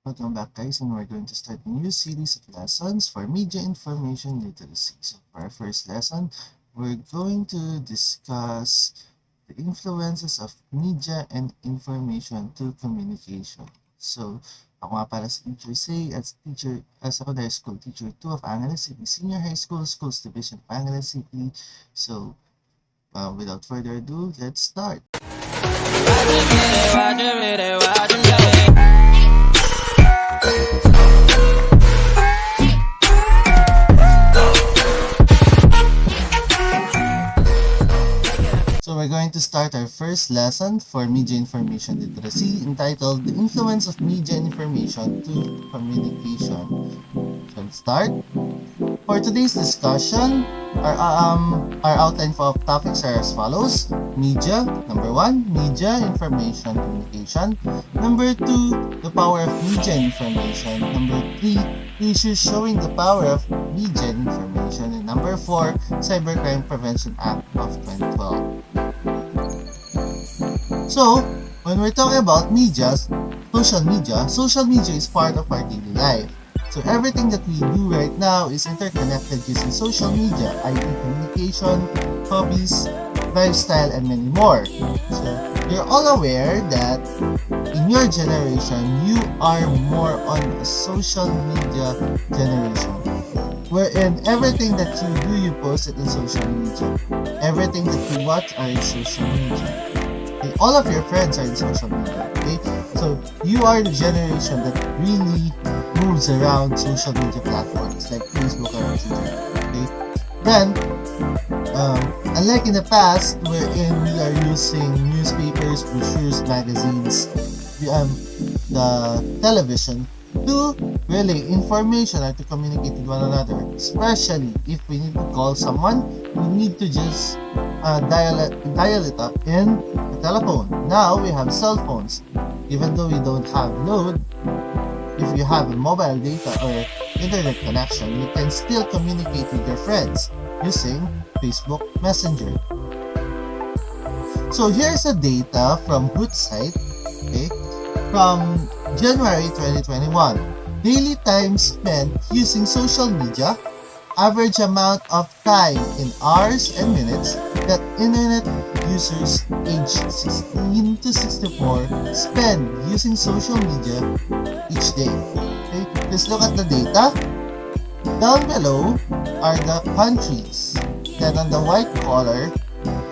Welcome back, guys, and we're going to start a new series of lessons for media information literacy. So for our first lesson, we're going to discuss the influences of media and information to communication. So, ako nga pala si Teacher Say, as secondary school teacher 2 of Angeles City Senior High School, Schools Division of Angeles City. So, without further ado, let's start. So we're going to start our first lesson for media information literacy entitled The Influence of Media and Information to Communication. So let's start. For today's discussion, our outline for topics are as follows. Media, number 1, media, information, communication. Number 2, the power of media and information. Number 3, issues showing the power of media and information. And number 4, Cybercrime Prevention Act of 2012. So, when we're talking about media social media is part of our daily life. So everything that we do right now is interconnected using social media, i.e. communication, hobbies, lifestyle, and many more. So you're all aware that in your generation, you are more on a social media generation, wherein everything that you do, you post it in social media. Everything that you watch are in social media. Okay? All of your friends are in social media. Okay? So you are the generation that really moves around social media platforms like Facebook or Twitter. Okay? Then, unlike in the past, wherein we are using newspapers, brochures, magazines, the television to relay information or to communicate with one another. Especially if we need to call someone, we need to just dial it up in the telephone. Now we have cell phones. Even though we don't have load, if you have a mobile data or internet connection, you can still communicate with your friends using Facebook Messenger. So here's the data from Hootsuite, okay, from January 2021. Daily time spent using social media, average amount of time in hours and minutes that internet users aged 16 to 64 spend using social media each day. Okay, let's look at the data. Down below are the countries. Then on the white color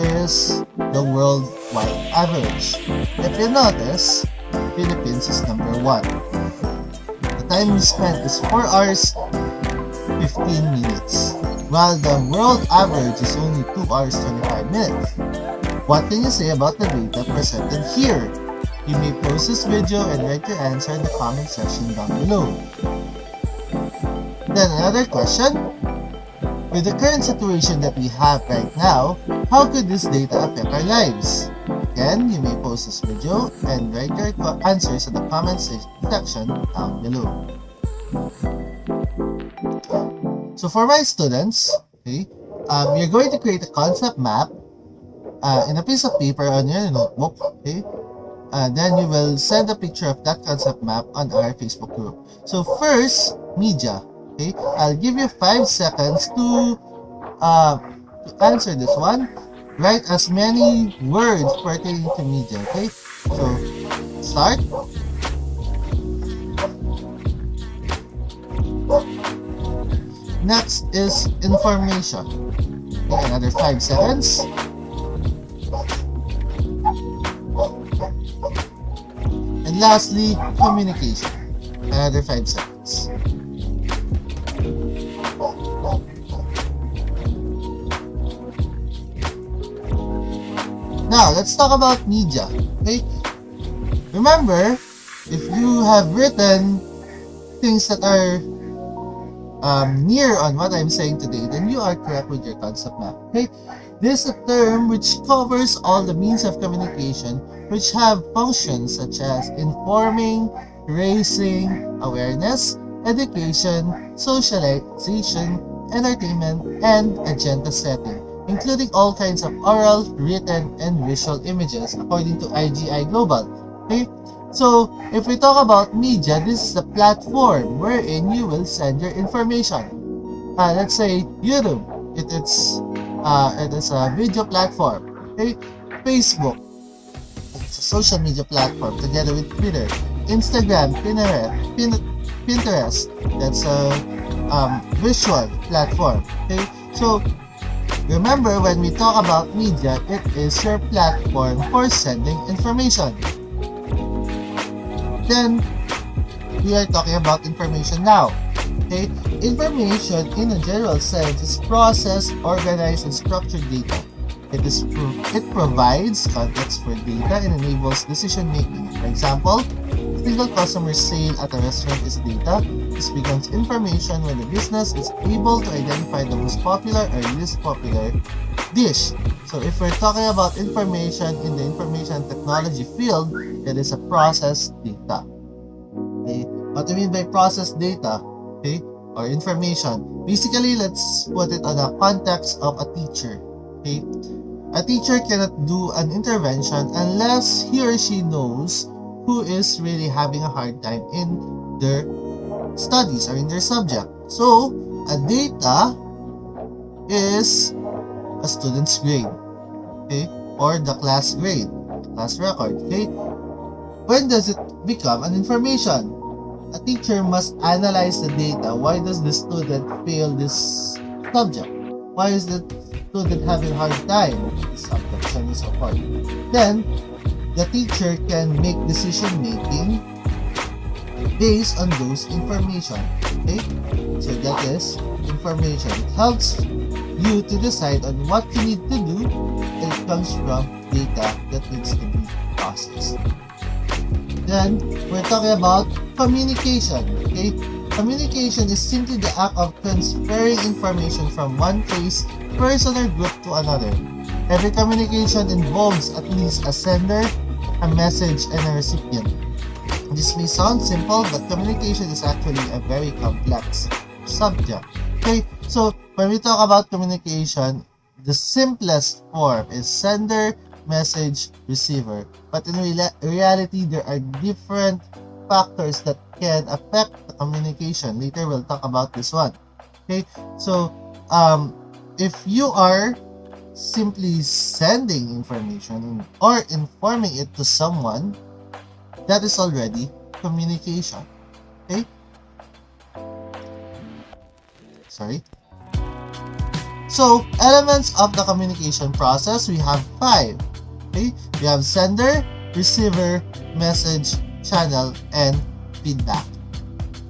is the worldwide average. If you notice, Philippines is number 1. The time we spent is 4 hours 15 minutes, while the world average is only 2 hours 25 minutes. What can you say about the data presented here? You may pause this video and write your answer in the comment section down below. Then another question. With the current situation that we have right now, how could this data affect our lives? Again, you may pause this video and write your answers in the comment section down below. So for my students, okay, you're going to create a concept map in a piece of paper on your notebook, okay? Then you will send a picture of that concept map on our Facebook group. So first, media, okay? I'll give you 5 seconds to answer this one. Write as many words pertaining to media, okay? So, start. Next is information. Okay, another 5 seconds. And lastly, communication. Another 5 seconds. Now, let's talk about media. Okay? Remember, if you have written things that are near on what I'm saying today, then you are correct with your concept map. Okay? This is a term which covers all the means of communication which have functions such as informing, raising awareness, education, socialization, entertainment, and agenda setting, including all kinds of oral, written, and visual images according to IGI Global. Okay? So, if we talk about media, this is the platform wherein you will send your information. Let's say YouTube. It is a video platform. Okay, Facebook. It's a social media platform together with Twitter, Instagram, Pinterest. That's a visual platform. Okay, so remember, when we talk about media, it is your platform for sending information. Then, we are talking about information now. Okay? Information, in a general sense, is processed, organized, and structured data. It provides context for data and enables decision making. For example, a single customer sale at a restaurant is data. This becomes information when the business is able to identify the most popular or least popular dish. So if we're talking about information in the information technology field, it is a processed data. Okay? What do you mean by processed data? Okay? Or information? Basically, let's put it on a context of a teacher. Okay? A teacher cannot do an intervention unless he or she knows who is really having a hard time in their studies or in their subject. So, a data is a student's grade, okay, or the class grade, class record, okay. When does it become an information? A teacher must analyze the data. Why does the student fail this subject? Why is the student having a hard time with this subject, so on and so forth? Then, the teacher can make decision making based on those information, okay. So that is information. It helps you to decide on what you need to do. It comes from data that needs to be processed. Then, we're talking about communication. Okay? Communication is simply the act of transferring information from one place, person, or group to another. Every communication involves at least a sender, a message, and a recipient. This may sound simple, but communication is actually a very complex subject. Okay? So, when we talk about communication, the simplest form is sender, message, receiver. But in reality, there are different factors that can affect the communication. Later, we'll talk about this one. Okay? So, if you are simply sending information or informing it to someone, that is already communication. Okay? Sorry. So, elements of the communication process, we have 5. Okay? We have sender, receiver, message, channel, and feedback.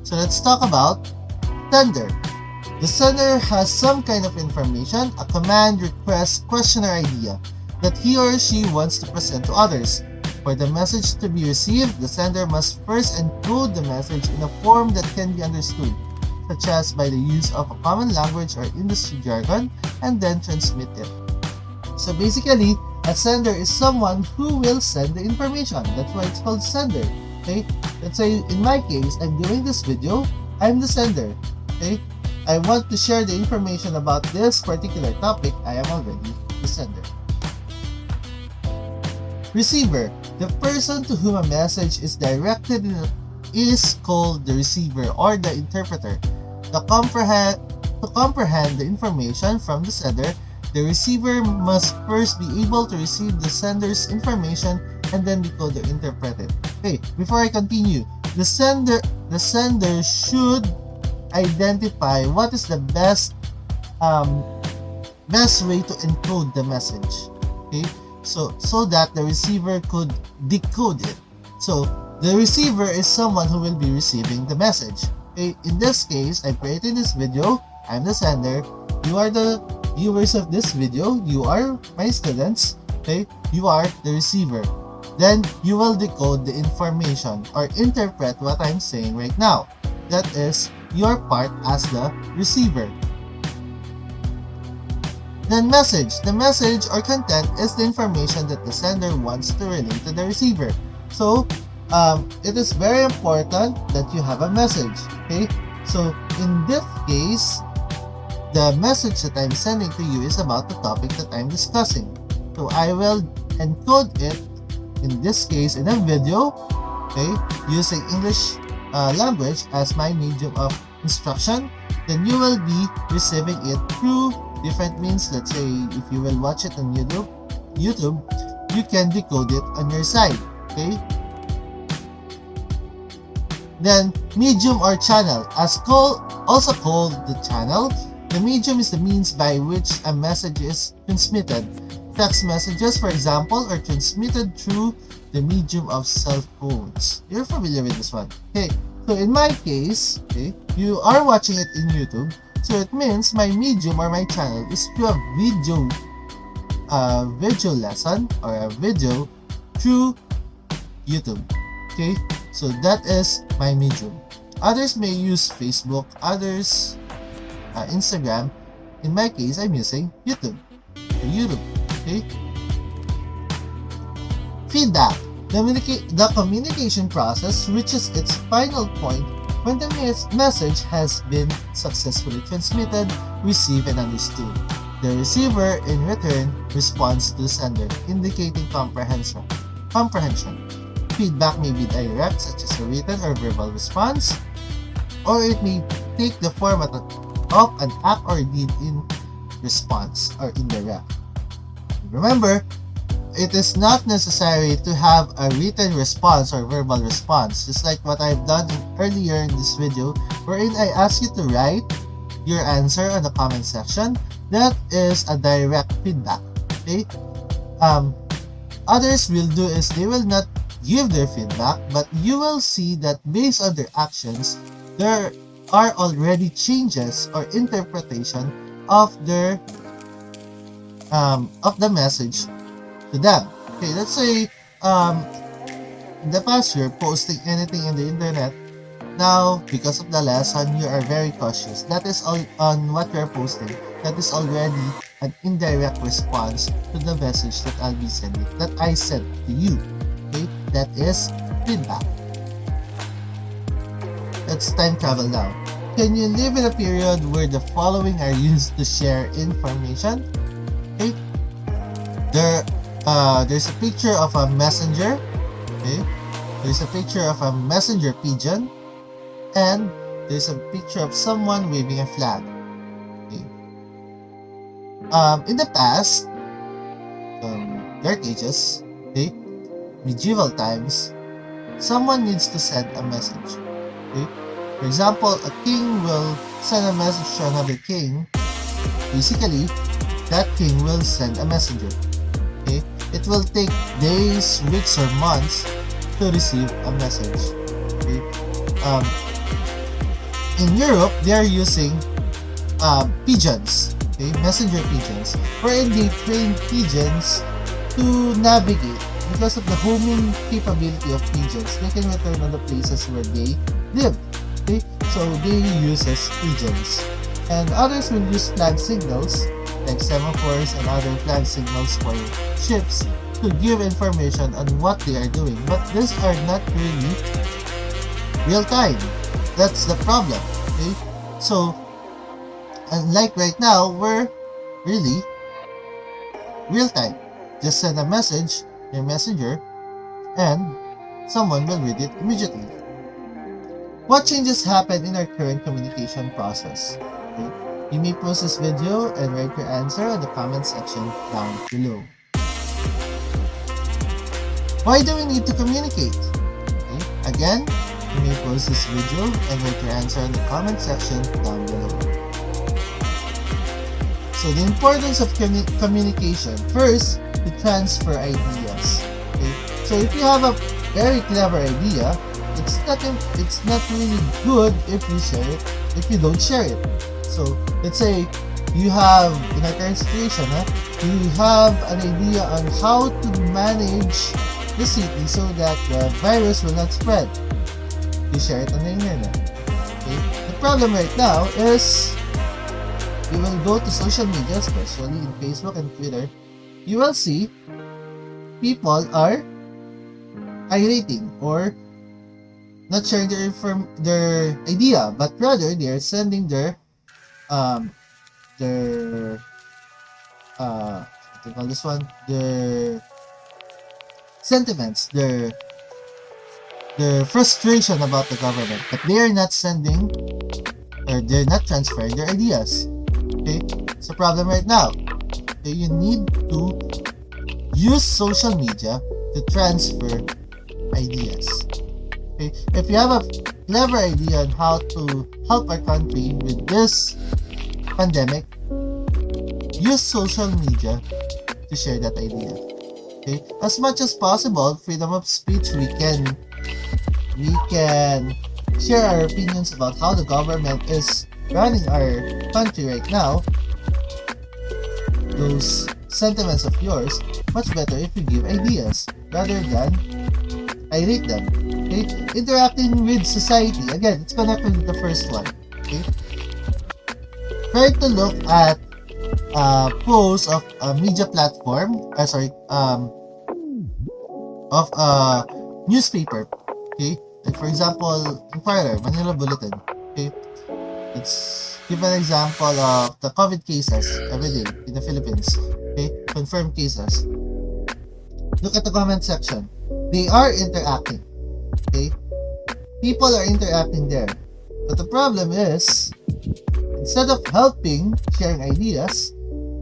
So, let's talk about sender. The sender has some kind of information, a command, request, question, or idea that he or she wants to present to others. For the message to be received, the sender must first encode the message in a form that can be understood, such as by the use of a common language or industry jargon, and then transmit it. So basically, a sender is someone who will send the information. That's why it's called sender. Okay? Let's say in my case, I'm doing this video, I'm the sender. Okay? I want to share the information about this particular topic, I am already the sender. Receiver. The person to whom a message is directed is called the receiver or the interpreter. To comprehend the information from the sender, the receiver must first be able to receive the sender's information and then decode or interpret it. Okay, before I continue, the sender should identify what is the best way to encode the message. Okay, so that the receiver could decode it. So the receiver is someone who will be receiving the message. Okay, in this case, I'm creating this video. I'm the sender. You are the viewers of this video. You are my students. Okay, you are the receiver. Then you will decode the information or interpret what I'm saying right now. That is your part as the receiver. Then message. The message or content is the information that the sender wants to relay to the receiver. So, it is very important that you have a message. Okay? So, in this case, the message that I'm sending to you is about the topic that I'm discussing. So, I will encode it, in this case, in a video, okay, using English language as my medium of instruction, then you will be receiving it through different means. Let's say if you will watch it on YouTube, you can decode it on your side, okay? Then medium or channel, also called the channel. The medium is the means by which a message is transmitted. Text messages, for example, are transmitted through the medium of cell phones. You're familiar with this one. Okay, so in my case, okay, you are watching it in YouTube, so it means my medium or my channel is through a video lesson or a video through YouTube. Okay, so that is my medium. Others may use Facebook, others Instagram. In my case, I'm using YouTube. Okay. Feedback. The communication process reaches its final point when the message has been successfully transmitted, received, and understood. The receiver, in return, responds to the sender, indicating comprehension. Feedback may be direct, such as a written or verbal response, or it may take the format of an act or deed in response, or indirect. Remember, it is not necessary to have a written response or verbal response, just like what I've done earlier in this video, wherein I ask you to write your answer on the comment section. That is a direct feedback. Okay? Others will do is they will not give their feedback, but you will see that based on their actions, there are already changes or interpretation of their of the message to them. Okay, let's say in the past you're posting anything on the internet. Now, because of the lesson, you are very cautious. That is all on what you're posting. That is already an indirect response to the message that I'll be sending, that I sent to you. Okay, that is feedback. Let's time travel now. Can you live in a period where the following are used to share information? Okay, there's a picture of a messenger. Okay, there's a picture of a messenger pigeon, and there's a picture of someone waving a flag. Okay. In the past, Dark Ages, okay, medieval times, someone needs to send a message. Okay. For example, a king will send a message to another king. Basically, that king will send a messenger. Okay. It will take days, weeks, or months to receive a message. Okay. In Europe, they are using pigeons, okay, messenger pigeons, wherein they train pigeons to navigate. Because of the homing capability of pigeons, they can return on the places where they live. Okay? So they uses pigeons. And others will use flag signals, like semaphores and other flag signals for ships, to give information on what they are doing. But these are not really real time. That's the problem. Okay? So, unlike right now, we're really real time. Just send a message, your messenger, and someone will read it immediately. What changes happen in our current communication process? Okay? You may pause this video and write your answer in the comment section down below. Why do we need to communicate? Okay? Again, you may pause this video and write your answer in the comment section down below. So the importance of communication. First, to transfer ideas. Okay? So if you have a very clever idea, it's not really good if you share it, if you don't share it. So let's say you have, in our current situation, you have an idea on how to manage the city so that the virus will not spread. You share it on the internet. Okay? The problem right now is you will go to social media, especially in Facebook and Twitter. You will see people are irating or not sharing their idea, but rather they are sending their what do you call this one? Their sentiments, their their frustration about the government, but they are not sending or they're not transferring their ideas. Okay, it's a problem right now. Okay, you need to use social media to transfer ideas. Okay, if you have a clever idea on how to help our country with this pandemic, use social media to share that idea. Okay, as much as possible, freedom of speech, we can share our opinions about how the government is running our country right now. Those sentiments of yours, much better if you give ideas rather than irate them. Okay, interacting with society, again, it's connected with the first one. Okay, try to look at posts of a media platform, of a newspaper. Okay, like for example, Inquirer, Manila Bulletin. Okay, let's give an example of the COVID cases every day in the Philippines. Okay, confirmed cases. Look at the comment section. They are interacting. Okay, people are interacting there. But the problem is, instead of helping, sharing ideas,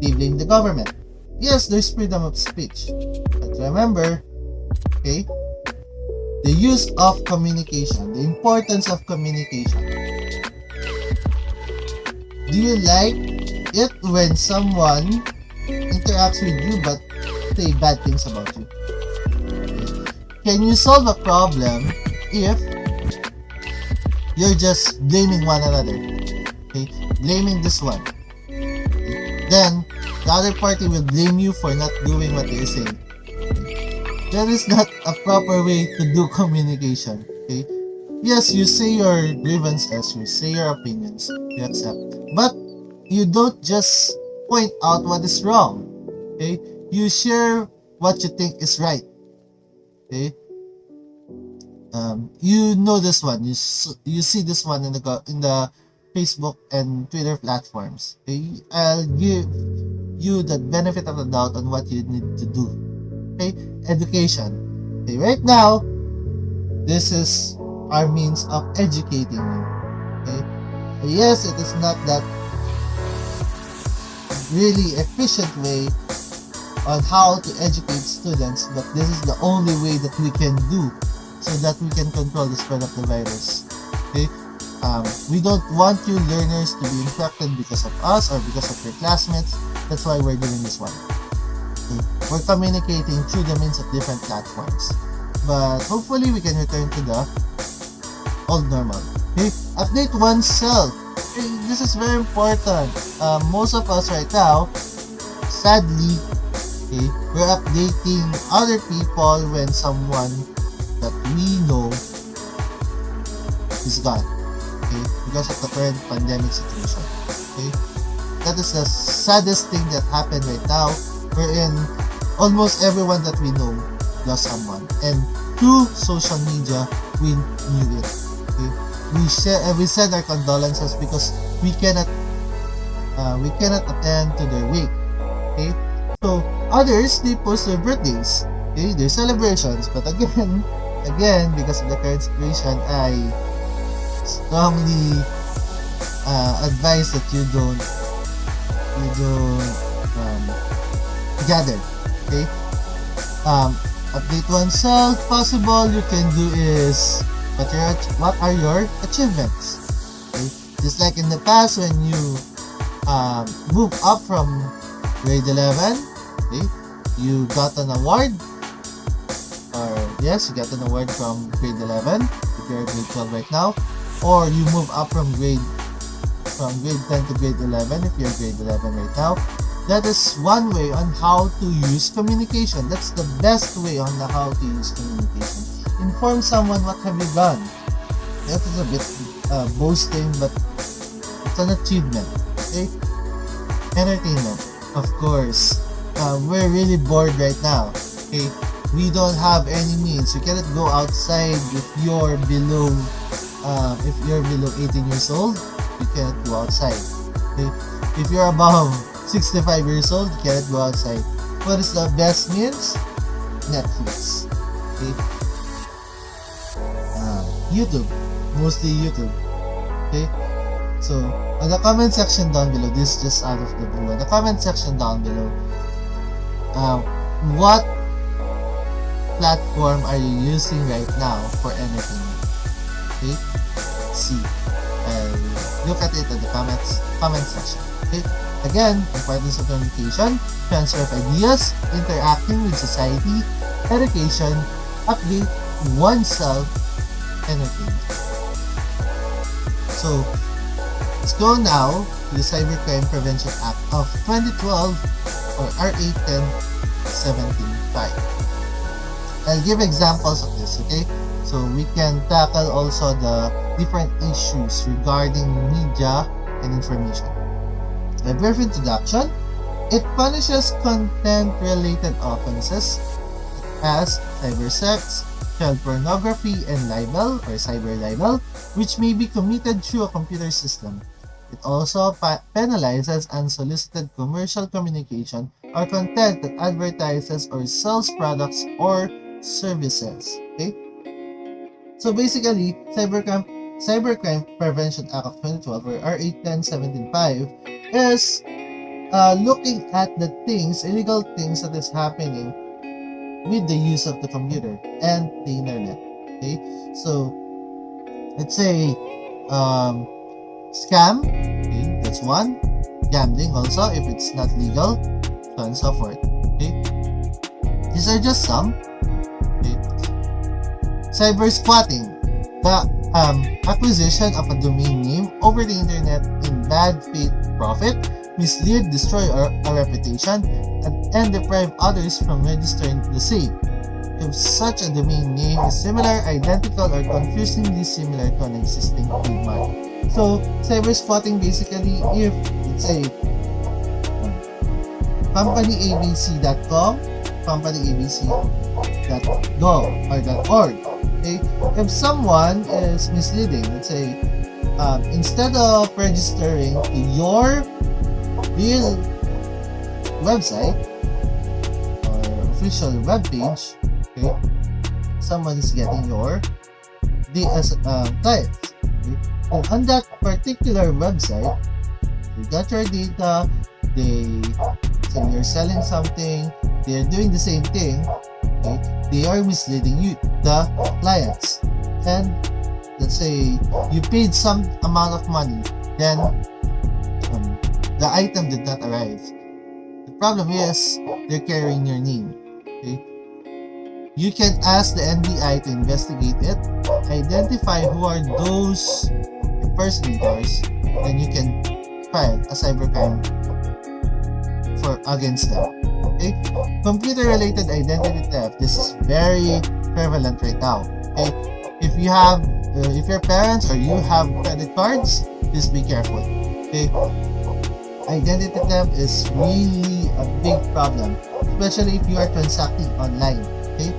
they blame the government. Yes, there's freedom of speech. But remember, okay, the use of communication, the importance of communication. Do you like it when someone interacts with you but say bad things about you? Okay. Can you solve a problem if you're just blaming one another? Okay, blaming this one. Okay. Then the other party will blame you for not doing what they're saying. Okay. That is not a proper way to do communication. Okay. Yes, you say your grievances, you say your opinions, you accept. But you don't just point out what is wrong. Okay? You share what you think is right. Okay? You know this one. You see this one in the Facebook and Twitter platforms. Okay? I'll give you the benefit of the doubt on what you need to do. Okay? Education. Okay? Right now, this is our means of educating you. Okay? Yes, it is not that really efficient way on how to educate students, but this is the only way that we can do so that we can control the spread of the virus. Okay? We don't want you learners to be infected because of us or because of your classmates. That's why we're doing this one. Okay? We're communicating through the means of different platforms. But hopefully we can return to the old normal. Okay? Update oneself. Okay, this is very important. Most of us right now, sadly, okay, we're updating other people when someone that we know is gone. Okay, because of the current pandemic situation. Okay, that is the saddest thing that happened right now. Wherein almost everyone that we know lost someone, and through social media we knew it. Okay, we send our condolences because we cannot attend to their wake. Okay, so others, they post their birthdays, okay, their celebrations, but again because of the current situation, I strongly advise that you don't gather. Okay, update oneself. Possible you can do is what are your achievements. Okay, just like in the past when you move up from grade 11, okay, you got an award, or yes, you got an award from grade 11 if you're grade 12 right now, or you move up from grade 10 to grade 11 if you're grade 11 right now. That is one way on how to use communication. That's the best way on how to use communication. Inform someone what have you done. That is a bit boasting, but it's an achievement. Okay? Entertainment, of course. We're really bored right now. Okay? We don't have any means. You cannot go outside if you're below 18 years old. You cannot go outside. Okay? If you're above 65 years old, you cannot go outside. What is the best means? Netflix. Okay? YouTube, mostly YouTube. Okay, so on the comment section down below, this is just out of the blue. On the comment section down below, what platform are you using right now for entertainment? Okay, let's see. Look at it in the comment section. Okay, again, importance of communication, transfer of ideas, interacting with society, education, update oneself, entertainment. So let's go now to the Cybercrime Prevention Act of 2012, or RA 1017-5. I'll give examples of this, okay? So we can tackle also the different issues regarding media and information. A brief introduction. It punishes content-related offenses as cybersex, child pornography, and libel or cyber libel, which may be committed through a computer system. It also penalizes unsolicited commercial communication or content that advertises or sells products or services. Okay? So basically, Cybercrime Prevention Act of 2012, or RA 1017-5, is looking at the illegal things that is happening with the use of the computer and the internet. Okay, so let's say scam. Okay, that's one. Gambling also, if it's not legal, so on and so forth. Okay, these are just some. Okay. Cyber squatting, the acquisition of a domain name over the internet in bad faith profit, mislead, destroy a reputation, and deprive others from registering the same. If such a domain name is similar, identical, or confusingly similar to an existing trademark. So, cyber squatting basically, if let's say companyabc.com, companyabc.gov or .org. Okay, if someone is misleading, let's say instead of registering to your real website or official web page, okay, someone is getting your clients. Okay? And on that particular website, you got your data, they say you're selling something, they're doing the same thing, okay? They are misleading you, the clients. And let's say you paid some amount of money, then the item did not arrive. The problem is they're carrying your name. Okay? You can ask the NBI to investigate it, identify who are those impersonators, then you can file a cybercrime against them. Okay? Computer-related identity theft. This is very prevalent right now. Okay? If your parents or you have credit cards, please be careful. Okay? Identity theft is really a big problem, especially if you are transacting online. Okay?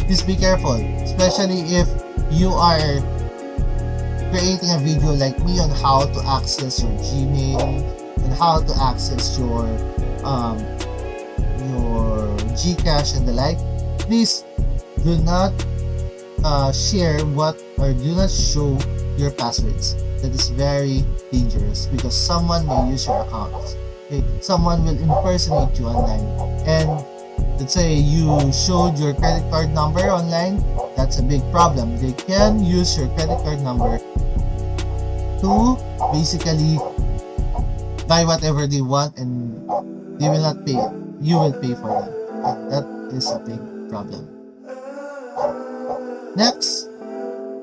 Please be careful, especially if you are creating a video like me on how to access your Gmail and how to access your Gcash and the like. Please do not share do not show your passwords. That is very dangerous because someone may use your accounts. Okay? Someone will impersonate you online, and let's say you showed your credit card number online, that's a big problem. They can use your credit card number to basically buy whatever they want, and they will not pay it. You will pay for them. That is a big problem. Next,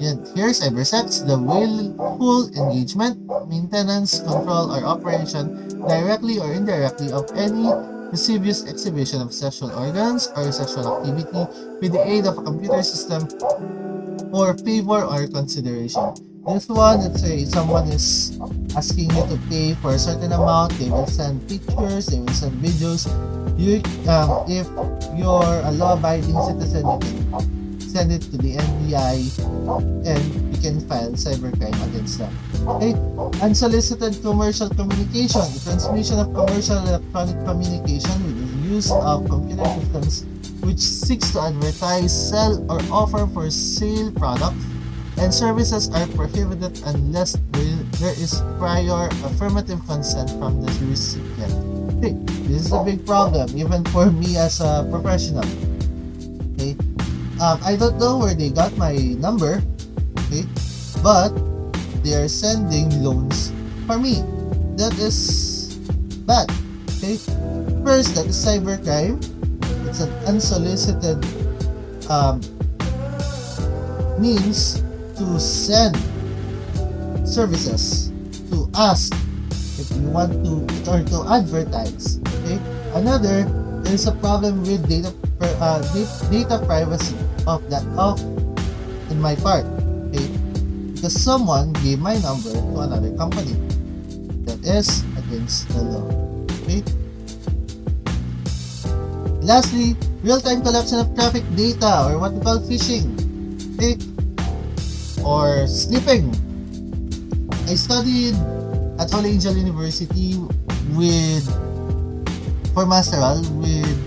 here's cybersex, the willful engagement, maintenance, control, or operation directly or indirectly of any lascivious exhibition of sexual organs or sexual activity with the aid of a computer system for favor or consideration. This one, let's say someone is asking you to pay for a certain amount, they will send pictures, they will send videos. If you're a law-abiding citizen, you can send it to the NBI and you can file cybercrime against them. Okay? Unsolicited commercial communication, the transmission of commercial electronic communication with the use of computer systems which seeks to advertise, sell, or offer for sale products and services are prohibited unless there is prior affirmative consent from the recipient. Okay, this is a big problem even for me as a professional. Okay, I don't know where they got my number. Okay, but they are sending loans for me. That is bad. Okay, first, that is cybercrime. It's an unsolicited means to send services, to ask if you want to, or to advertise. Okay, another, there is a problem with data privacy of in my part. Okay, because someone gave my number to another company. That is against the law. Okay. Lastly, real-time collection of traffic data, or what we call phishing. Okay, or sniffing. I studied at Holy Angel University for masteral with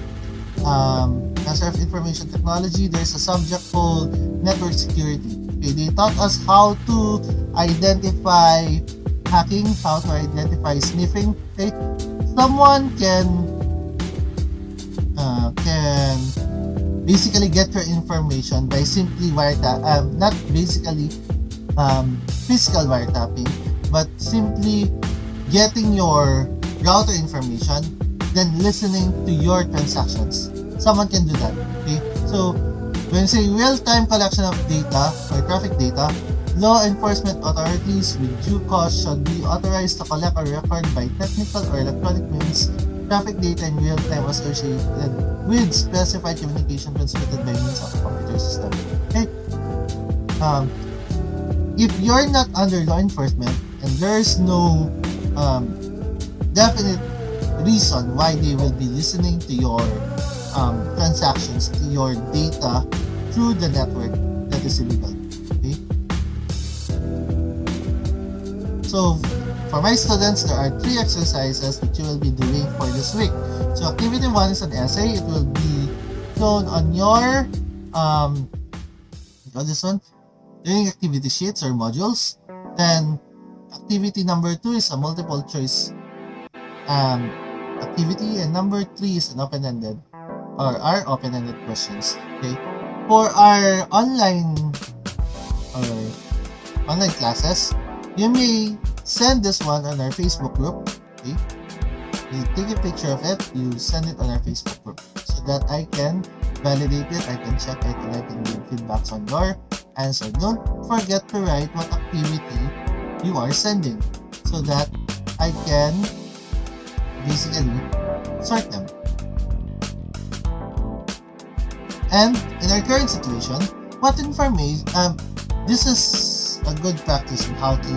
Master of Information Technology. There's a subject called network security. Okay, they taught us how to identify hacking, how to identify sniffing. Okay, someone can basically get your information by simply not basically physical wiretapping, but simply getting your router information, then listening to your transactions. Someone can do that. Okay, so when you say real-time collection of data or traffic data, law enforcement authorities with due cause should be authorized to collect or record by technical or electronic means traffic data in real time associated with specified communication transmitted by means of a computer system. Okay? If you're not under law enforcement and there's no definite reason why they will be listening to your transactions, to your data through the network, that is illegal. Okay? So, for my students, there are 3 exercises that you will be doing for this week. So, activity 1 is an essay. It will be shown on your learning activity sheets or modules. Then, activity number 2 is a multiple choice activity, and number 3 is an open-ended or our open-ended questions. Okay, for our online classes, you may send this one on our Facebook group. Okay, you take a picture of it, you send it on our Facebook group so that I can validate it, I can check it, and I can give feedbacks on your answer. Don't forget to write what activity you are sending so that I can basically sort them. And in our current situation, what information, this is a good practice on how to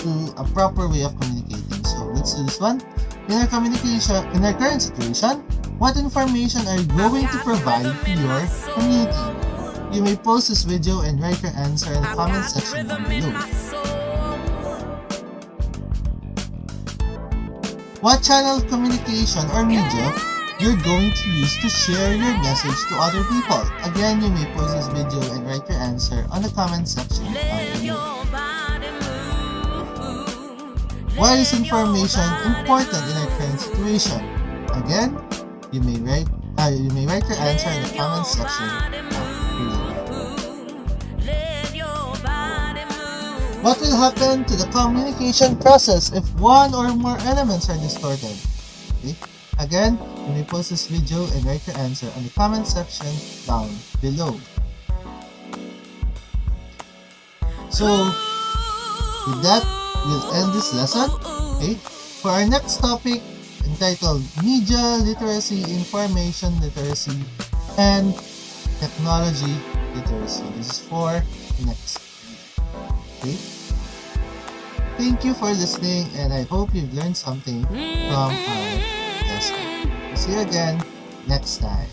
do a proper way of communicating. So let's do this one. In our current situation, what information are you going to provide to your community? You may post this video and write your answer in the comment section down below. What channel of communication or media you're going to use to share your message to other people? Again, you may post this video and write your answer on the comment section down below. Why is information important in our current situation? Again, you may write your answer in the comment section down below. What will happen to the communication process if one or more elements are distorted? Okay. Again, you may post this video and write your answer on the comment section down below. So, with that, we'll end this lesson. Okay. For our next topic, entitled Media Literacy, Information Literacy, and Technology Literacy. This is for next week. Okay. Thank you for listening, and I hope you've learned something from our lesson. See you again next time.